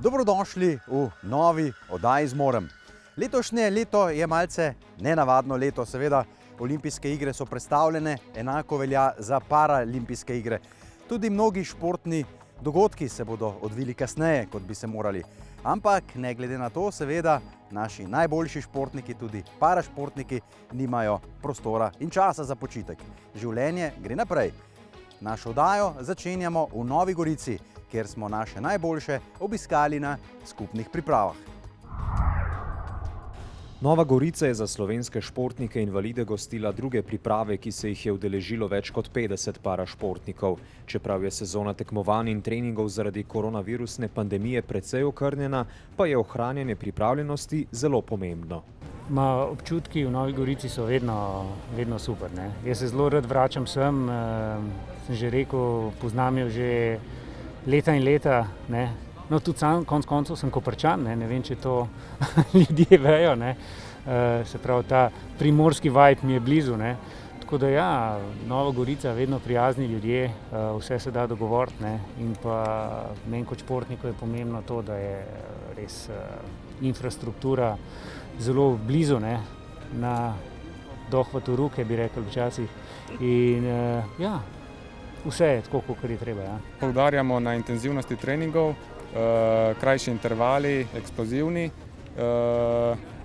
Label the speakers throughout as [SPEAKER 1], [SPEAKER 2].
[SPEAKER 1] Dobrodošli v novi oddaji Zmorem. Letošnje leto je malce nenavadno leto, seveda. Olimpijske igre so prestavljene, enako velja za paraolimpijske igre. Tudi mnogi športni dogodki se bodo odvili kasneje, kot bi se morali. Ampak ne glede na to, seveda, naši najboljši športniki, tudi parašportniki, nimajo prostora in časa za počitek. Življenje gre naprej. Našo oddajo začenjamo v Novi Gorici, kjer smo naše najboljše obiskali na skupnih pripravah.
[SPEAKER 2] Nova Gorica je za slovenske športnike invalide gostila druge priprave, ki se jih je udeležilo več kot 50 parašportnikov. Čeprav je sezona tekmovanj in treningov zaradi koronavirusne pandemije precej okrnjena, pa je ohranjanje pripravljenosti zelo pomembno.
[SPEAKER 3] Občutki v Novi Gorici so vedno super. Ne? Jaz se zelo rad vračam sem že rekel, poznam jo že leta in leta. Ne? No, tudi sam konec koncev sem Koprčan, ne vem, če to ljudje vejo. Ne? Se pravi, ta primorski vibe mi je blizu. Ne? Tako da ja, Nova Gorica, vedno prijazni ljudje, vse se da dogovoriti. Ne? In pa meni kot športniku je pomembno to, da je res infrastruktura zelo blizu, ne? Na dohvatu ruke, bi rekel včasih. In ja, vse je tako, kot je treba. Ja.
[SPEAKER 4] Poudarjamo na intenzivnosti treningov, krajši intervali, eksplozivni.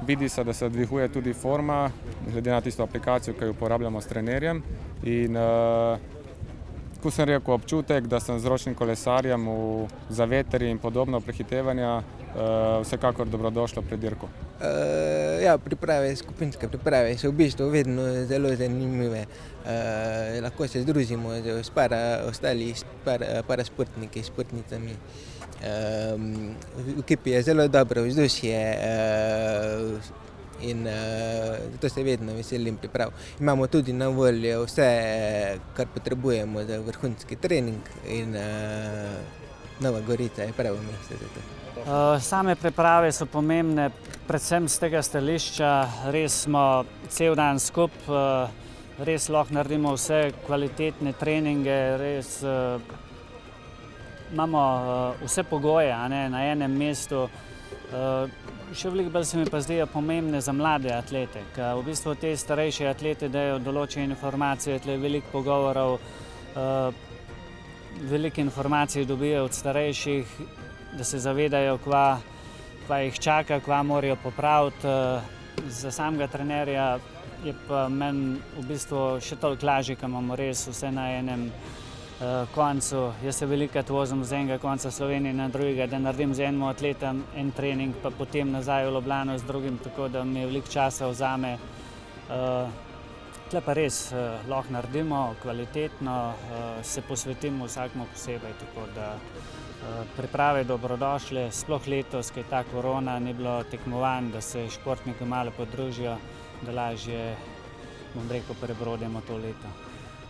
[SPEAKER 4] Vidi se, da se dviguje tudi forma, glede na tisto aplikacijo, ki jo uporabljamo s trenerjem. In ko sem rekel občutek, da sem z ročnim kolesarjem v zavetrju in podobno prehitevanja, vsekakor dobrodošlo pred dirko.
[SPEAKER 5] Ja, skupinske priprave so v bistvu vedno zelo zanimive. Lahko se združimo s parašportniki, športnicami. V ekipi je zelo dobro vzdušje in zato se vedno veselim priprav. Imamo tudi na voljo vse, kar potrebujemo za vrhunski trening in Nova Gorica je pravo mesto za to.
[SPEAKER 6] Same priprave so pomembne, predvsem z tega stališča. Res smo cel dan skupaj, res lahko naredimo vse kvalitetne treninge, res imamo vse pogoje, na enem mestu. Še veliko bolj se mi pa zdijo pomembne za mlade atlete, ker v bistvu te starejše atlete dajo določene informacije, tle veliko pogovorov, veliko informacij dobijo od starejših, da se zavedajo, kva jih čaka, kva morajo popraviti. Za samega trenerja je pa meni v bistvu še toliko lažje, ker imamo res vse na enem koncu. Jaz se velikokrat vozim z enega konca Slovenije na drugega, da naredim z enim atletom en trening, pa potem nazaj v Ljubljano z drugim, tako da mi veliko časa vzame. Tle pa res lahko naredimo kvalitetno, se posvetimo vsakmu posebej, tako da priprave dobrodošle, sploh letos, ker je ta korona, ni bilo tekmovanj, da se športniki malo podružijo, da lažje, bom rekel, prebrodimo to leto.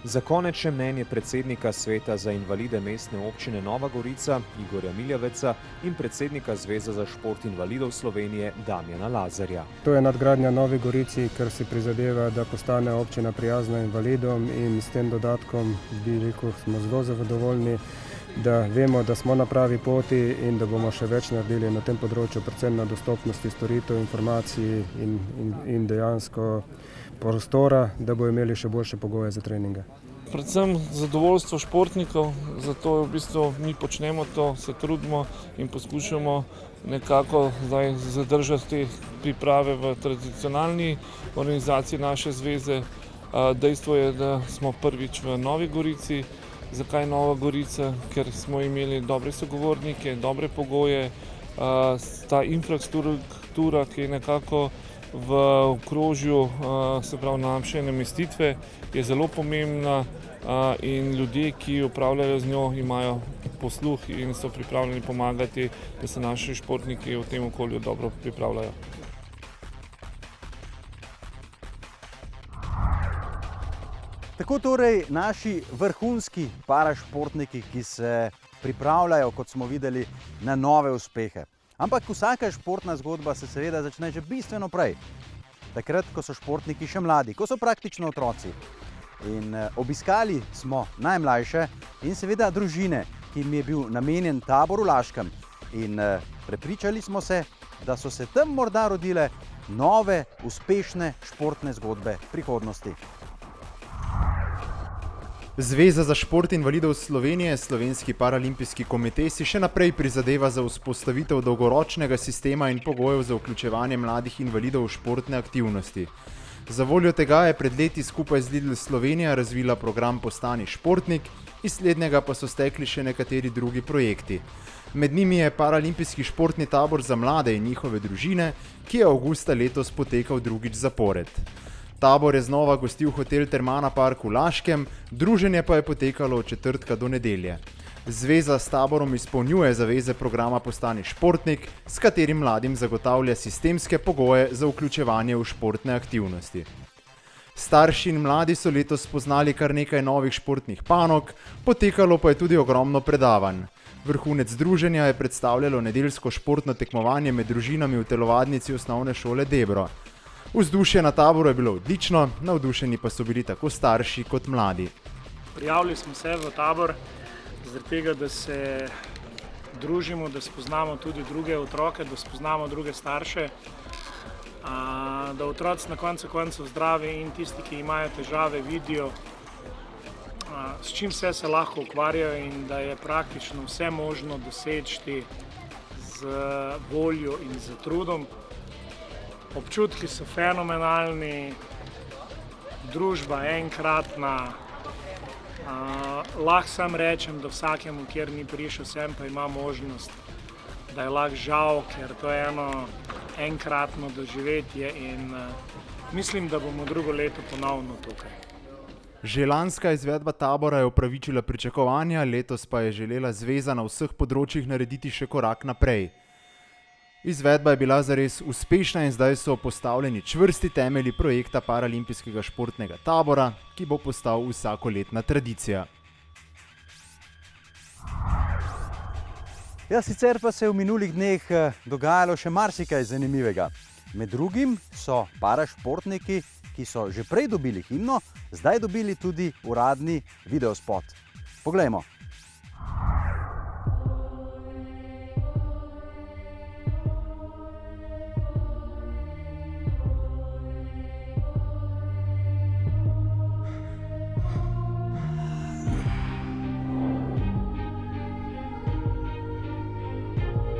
[SPEAKER 2] Za konec še mnenje predsednika Sveta za invalide Mestne občine Nova Gorica Igorja Miljeveca in predsednika Zveze za šport invalidov Slovenije Damjana Lazarja.
[SPEAKER 7] To je nadgradnja Novi Gorici, ker si prizadeva, da postane občina prijazna invalidom, in s tem dodatkom bi rekel, smo zelo zadovoljni, da vemo, da smo na pravi poti in da bomo še več naredili na tem področju, predvsem na dostopnosti storitev, informacij in dejansko prostora, da bodo imeli še boljše pogoje za treninge.
[SPEAKER 8] Predvsem zadovoljstvo športnikov, zato v bistvu mi počnemo to, se trudimo in poskušamo nekako zdaj zadržati te priprave v tradicionalni organizaciji naše zveze. Dejstvo je, da smo prvič v Novi Gorici. Zakaj Nova Gorica? Ker smo imeli dobre sogovornike, dobre pogoje. Ta infrastruktura, ki je nekako v okrožju, se pravi naše namestitve, je zelo pomembna in ljudje, ki upravljajo z njo, imajo posluh in so pripravljeni pomagati, da se naši športniki v tem okolju dobro pripravljajo.
[SPEAKER 1] Tako torej naši vrhunski parašportniki, ki se pripravljajo, kot smo videli, na nove uspehe. Ampak vsaka športna zgodba se seveda začne že bistveno prej. Takrat, ko so športniki še mladi, ko so praktično otroci. In obiskali smo najmlajše in seveda družine, ki jim je bil namenjen tabor v Laškem. In prepričali smo se, da so se tam morda rodile nove, uspešne športne zgodbe prihodnosti.
[SPEAKER 9] Zveza za šport invalidov Slovenije, Slovenski paralimpijski komitej si še naprej prizadeva za vzpostavitev dolgoročnega sistema in pogojev za vključevanje mladih invalidov v športne aktivnosti. Za voljo tega je pred leti skupaj z Lidl Slovenija razvila program Postani športnik, iz slednjega pa so stekli še nekateri drugi projekti. Med njimi je paralimpijski športni tabor za mlade in njihove družine, ki je avgusta letos potekal drugič zapored. Tabor je znova gostil hotel Termana Park v Laškem, druženje pa je potekalo od četrtka do nedelje. Zveza s taborom izpolnjuje zaveze programa Postani športnik, s katerim mladim zagotavlja sistemske pogoje za vključevanje v športne aktivnosti. Starši in mladi so letos spoznali kar nekaj novih športnih panog, potekalo pa je tudi ogromno predavanj. Vrhunec druženja je predstavljalo nedeljsko športno tekmovanje med družinami v telovadnici osnovne šole Debro. Vzdušje na taboru je bilo odlično, navdušeni pa so bili tako starši kot mladi.
[SPEAKER 10] Prijavili smo se v tabor zaradi tega, da se družimo, da spoznamo tudi druge otroke, da spoznamo druge starše, da otroci na koncu koncev zdravi in tisti, ki imajo težave, vidijo, s čim vse se lahko ukvarjajo in da je praktično vse možno doseči z voljo in z trudom. Občutki so fenomenalni, družba enkratna. Lahko sam rečem, da vsakemu, kjer ni prišel sem, pa ima možnost, da je lahko žal, ker to je enkratno doživetje in mislim, da bomo drugo leto ponovno tukaj.
[SPEAKER 9] Že lanska izvedba tabora je upravičila pričakovanja, letos pa je želela zveza na vseh področjih narediti še korak naprej. Izvedba je bila zares uspešna in zdaj so postavljeni čvrsti temelji projekta paralimpijskega športnega tabora, ki bo postal vsakoletna tradicija.
[SPEAKER 1] Ja, sicer pa se je v minulih dneh dogajalo še marsikaj zanimivega. Med drugim so parašportniki, ki so že prej dobili himno, zdaj dobili tudi uradni videospot. Poglejmo.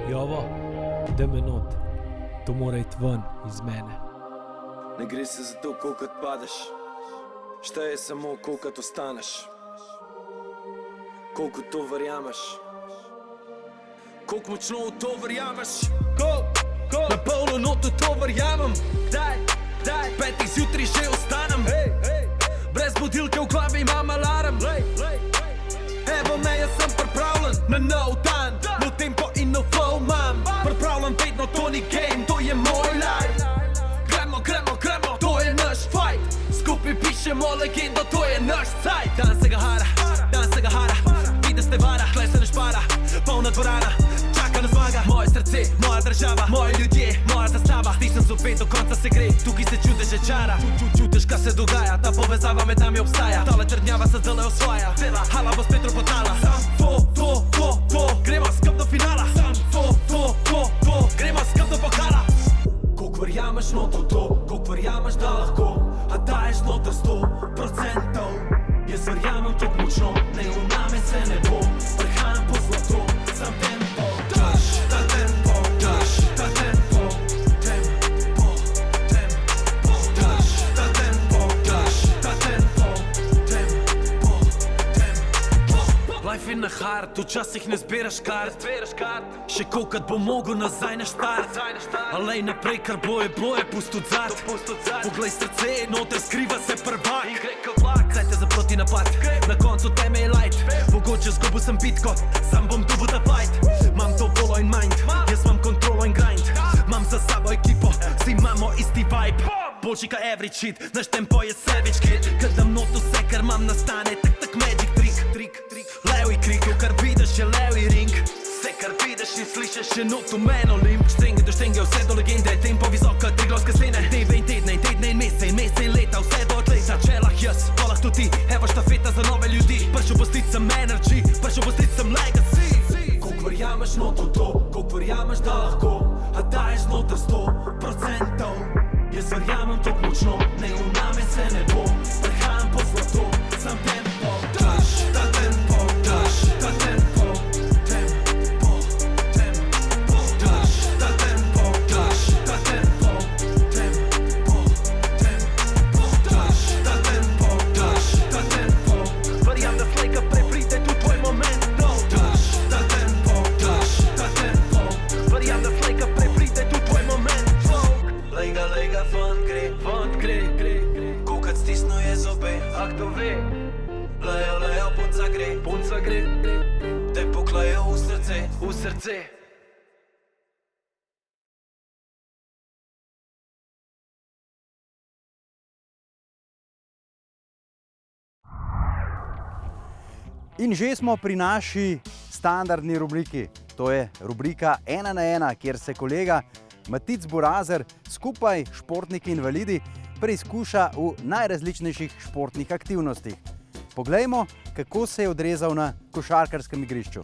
[SPEAKER 11] Jovo, da me not, to mora iti ven iz mene.
[SPEAKER 12] Ne gre se za to, koliko padeš, šteje samo, koliko ostaneš, koliko to verjameš, koliko močno v to verjameš, na polno noto to verjamem, daj, 5 zjutraj že ostanem, brez budilke v glavi imam alarm, evo me, jaz sem pripravljen na nov dan, nov tempo in nov flow imam, pripravljen vedno, to ni game, to je moj life. Gremo, to je naš fight, skupaj pišemo legendo, to je naš cajt. Dan se ga hara, vidi ste vara, tle se ne špara, polna dvorana, čaka na zmaga. Moje srce, moja država, moji ljudje, moja zastava, stisnem zobe, do konca se gre, tukaj se čudeže čara. Čutiš, kaj se dogaja, ta povezava med nami obstaja, tale trdnjava se zdaj osvaja, hala bo spet ropotala. To, gremo skup do finala, to, gremo skup do pokala. Koliko verjameš noto to, koliko verjameš, da lahko, a daješ noto 100%. Jaz verjamem tako močno, ne uname se ne bo, prehajam po zlato, sam tempo, drž, ta tempo, drž, ta tempo, tempo, drž, ta tempo, drž, ta tempo, tempo. Life je na hard, včasih ne zbiraš kart, še kolikrat bo mogel nazaj na štart, alej naprej, kar boje, pust od zad, poglej srce, noter skriva se prvak, in gre kot vlak, zdaj te za proti napad, na koncu teme je light, mogoče zgubil sem bitko, sam bom tu da fight, mam to volo in mind, jaz mam kontrolo in grind, mam za sabo ekipo, vsi imamo isti vibe, boljši ka average shit, naš tempo je savage kid, kad dam noto vse, kar mam nastane, tak magic trik, levi krik, kar vidiš je levi ring, vse kar vidiš in slišiš je noto meno limp, štenge do štenge, vse do legende, tempo visoka, triglavske scene, dneve in tedne in mesece in leta, vse do atleta, čelah jaz, polah tudi ti, evo štafeta za nove ljudi, prišel bo stit sem energy, prišel bo stit sem legacy. Koliko verjameš noto to, koliko verjameš, da lahko, a daješ noter 100%. Jaz verjamem to močno, ne uname se ne bo, prehajam po zlato, znam tempo, daš, ta tempo, daš, ta tempo, tempo, tempo, daš, ta tempo, daš, ta tempo, tempo, tempo, daš, ta tempo, daš, ta tempo, verjam, da slejka prej pride tu tvoj moment, no, daš, ta tempo, daš, ta tempo, verjam, da slejka prej pride tu tvoj moment, no. Lega, fant gre, kukac stisnuje zobe, a kdo ve? Lejo, punca gre, te poklajo v srce.
[SPEAKER 1] In že smo pri naši standardni rubriki, to je rubrika 1 na 1, kjer se kolega Matic Burazer skupaj športniki invalidi preizkuša v najrazličnejših športnih aktivnostih. Poglejmo, kako se je odrezal na košarkarskem igrišču.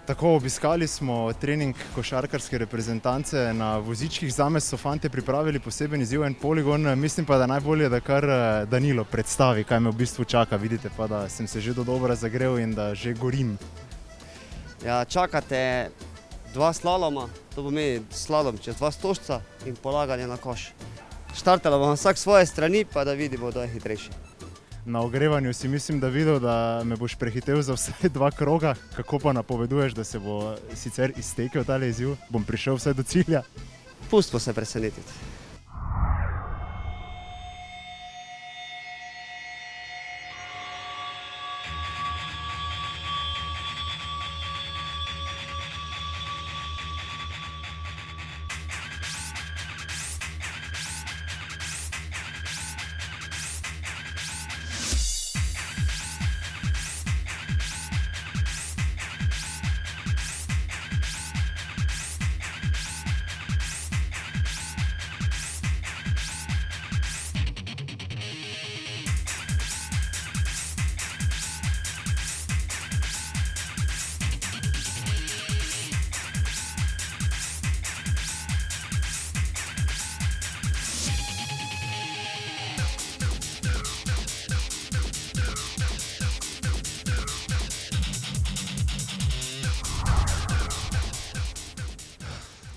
[SPEAKER 9] Tako, obiskali smo trening košarkarske reprezentance na vozičkih. Zame so fante pripravili poseben izziv, en poligon. Mislim pa, da najbolje, da kar Danilo predstavi, kaj me v bistvu čaka. Vidite pa, da sem se že dodobra zagrel in da že gorim.
[SPEAKER 13] Ja, čakate 2 slaloma, to pomeni slalom čez 2 stožca in polaganje na koš. Štartala bom vsak svoje strani, pa da vidimo, kdo je hitrejši.
[SPEAKER 9] Na ogrevanju si mislim, da videl, da me boš prehitel za vsaj 2 kroga. Kako pa napoveduješ, da se bo sicer iztekel tale izziv? Bom prišel vsaj do cilja?
[SPEAKER 13] Pustimo se presenetiti.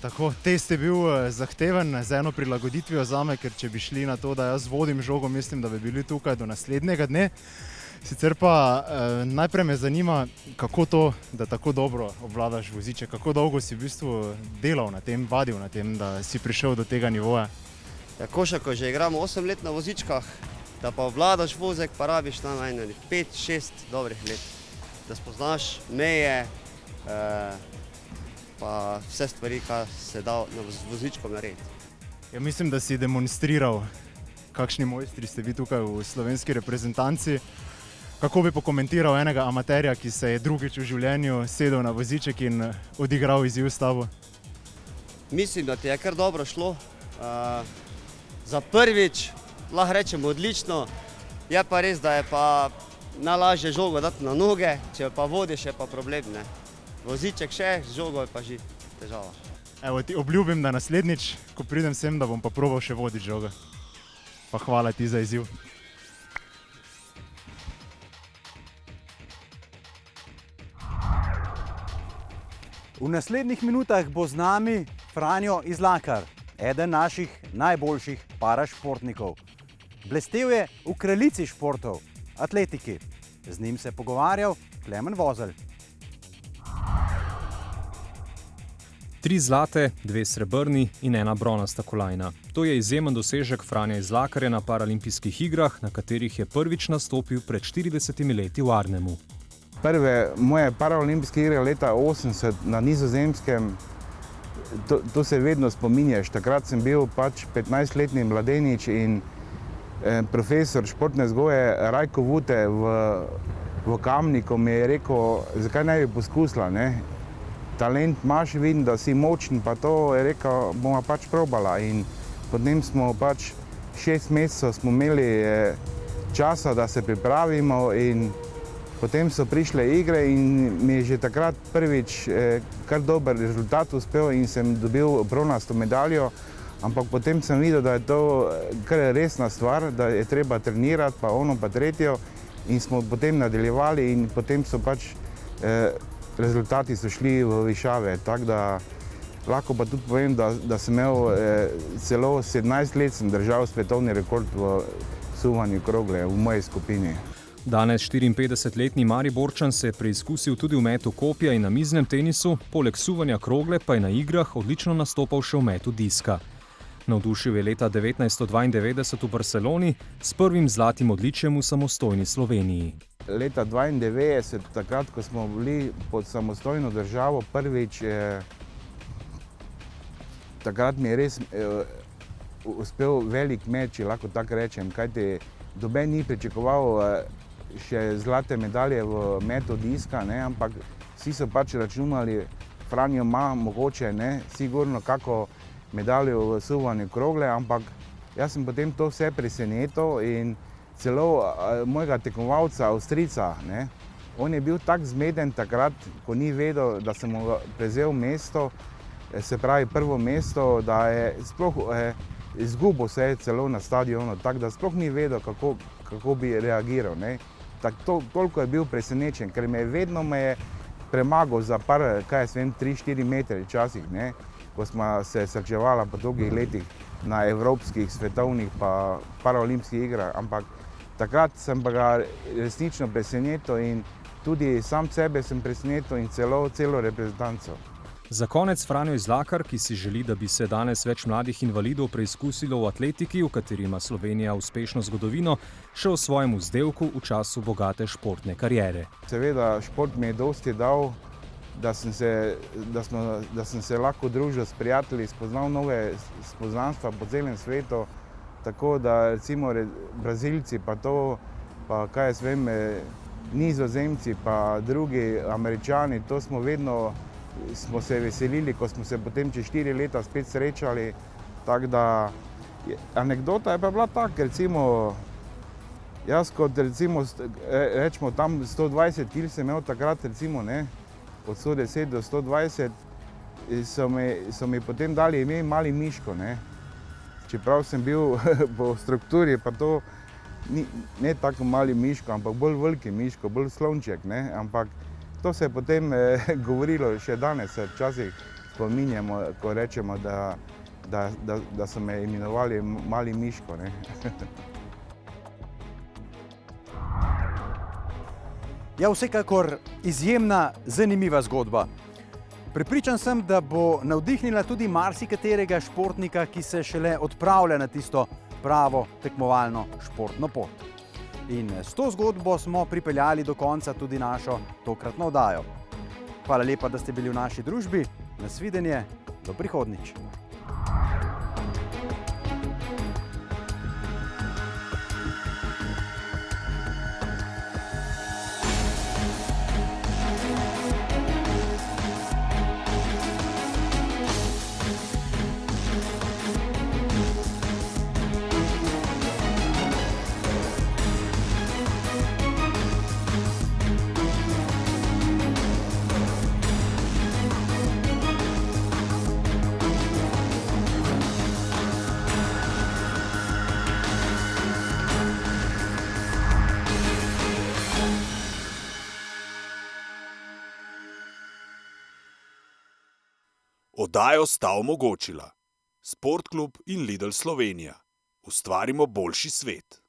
[SPEAKER 9] Tako, test je bil zahteven z eno prilagoditvijo zame, ker če bi šli na to, da jaz vodim žogo, mislim, da bi bili tukaj do naslednjega dne. Sicer pa najprej me zanima, kako to, da tako dobro obvladaš voziček, kako dolgo si v bistvu delal na tem, vadil na tem, da si prišel do tega nivoja?
[SPEAKER 13] Ja, košarko že igramo 8 let na vozičkah, da pa obvladaš vozek, pa rabiš najmanj 5-6 dobrih let, da spoznaš meje, pa vse stvari, kar se da z vozičkom narediti.
[SPEAKER 9] Ja, mislim, da si demonstriral, kakšni mojstri ste vi tukaj v slovenski reprezentanci. Kako bi pokomentiral enega amaterja, ki se je drugič v življenju sedel na voziček in odigral izziv s tabo?
[SPEAKER 13] Mislim, da ti je kar dobro šlo. Za prvič lahko rečemo odlično, je pa res, da je pa najlažje žogo dati na noge, če pa vodiš, je pa problem, ne. Voziček še, žogo je pa že težava.
[SPEAKER 9] Evo, ti obljubim, da naslednjič, ko pridem sem, da bom pa probal še voditi žogo. Pa hvala ti za izziv.
[SPEAKER 1] V naslednjih minutah bo z nami Franjo Izlakar, eden naših najboljših parašportnikov. Blestel je v kraljici športov, atletiki. Z njim se je pogovarjal Klemen Vozelj.
[SPEAKER 2] 3 zlate, 2 srebrni in 1 bronasta kolajna. To je izjemen dosežek Franja Izlakarja na paralimpijskih igrah, na katerih je prvič nastopil pred 40 leti v Arnhemu.
[SPEAKER 14] Prve moje paraolimpijske igre leta 80 na Nizozemskem, to se vedno spominjaš. Takrat sem bil 15-letni mladenič in profesor športne vzgoje Rajko Vute v Kamniku mi je rekel, zakaj ne bi poskusila, ne? Talent imaš, vidim, da si močen, pa to je rekel, bomo probala. In potem smo 6 mesecev smo imeli časa, da se pripravimo in potem so prišle igre in mi je že takrat prvič kar dober rezultat uspel in sem dobil bronasto medaljo, ampak potem sem videl, da je to kar resna stvar, da je treba trenirati, pa ono, pa tretjo in smo potem nadaljevali in potem so rezultati so šli v višave, tako da lahko pa tudi povem, da sem imel celo 17 let sem držal svetovni rekord v suvanju krogle v moji skupini.
[SPEAKER 2] Danes 54-letni Mariborčan se je preizkusil tudi v metu kopja in na miznem tenisu, poleg suvanja krogle pa je na igrah odlično nastopal še v metu diska. Navdušil je leta 1992 v Barceloni s prvim zlatim odličjem v samostojni Sloveniji.
[SPEAKER 14] Leta 1992, takrat, ko smo bili pod samostojno državo prvič, takrat mi je res uspel velik meč, če lahko tako rečem, kajti noben ni pričakoval še zlate medalje v metu diska, ne, ampak vsi so računali, Franjo ima mogoče, ne, sigurno kako medaljo v suvanju krogle, ampak jaz sem potem to vse presenetil in celo mojega tekmovalca, Avstrijca, ne, on je bil tak zmeden takrat, ko ni vedel, da sem mu prevzel mesto, se pravi prvo mesto, da je sploh izgubil se celo na stadionu, tako da sploh ni vedel, kako bi reagiral, ne. Toliko je bil presenečen, ker vedno me je premagal za par, 3-4 metre včasih, ne, ko smo se srečevala po dolgih letih na evropskih, svetovnih pa paraolimpijskih igrah, ampak takrat sem pa ga resnično presenetil in tudi sam sebe sem presenetil in celo reprezentanco.
[SPEAKER 2] Za konec Franjo Izlakar, ki si želi, da bi se danes več mladih invalidov preizkusilo v atletiki, v kateri ima Slovenija uspešno zgodovino, še o svojem vzdevku v času bogate športne kariere.
[SPEAKER 14] Seveda, šport mi je dosti dal, da sem se lahko družil s prijatelji, spoznal nove spoznanstva po celem svetu, tako da recimo Brazilci pa to, pa kaj jaz vem, Nizozemci pa drugi Američani, to smo se veselili, ko smo se potem čez 4 leta spet srečali, tako da anekdota je pa bila taka, recimo jaz kot recimo, rečemo tam 120 kg sem imel takrat recimo, ne, od 110 do 120, so mi potem dali ime Mali Miško, ne. Čeprav sem bil po strukturi, pa to ne tako Mali Miško, ampak bolj veliki Miško, bolj slonček, ne, ampak to se je potem govorilo, še danes se včasih spominjamo, ko rečemo, da so me imenovali Mali Miško, ne.
[SPEAKER 1] Ja, vsekakor izjemna, zanimiva zgodba. Prepričan sem, da bo navdihnila tudi marsikaterega športnika, ki se šele odpravlja na tisto pravo tekmovalno športno pot. In s to zgodbo smo pripeljali do konca tudi našo tokratno oddajo. Hvala lepa, da ste bili v naši družbi. Nasvidenje, do prihodnjič.
[SPEAKER 15] Oddajo sta omogočila Sportklub in Lidl Slovenija. Ustvarimo boljši svet.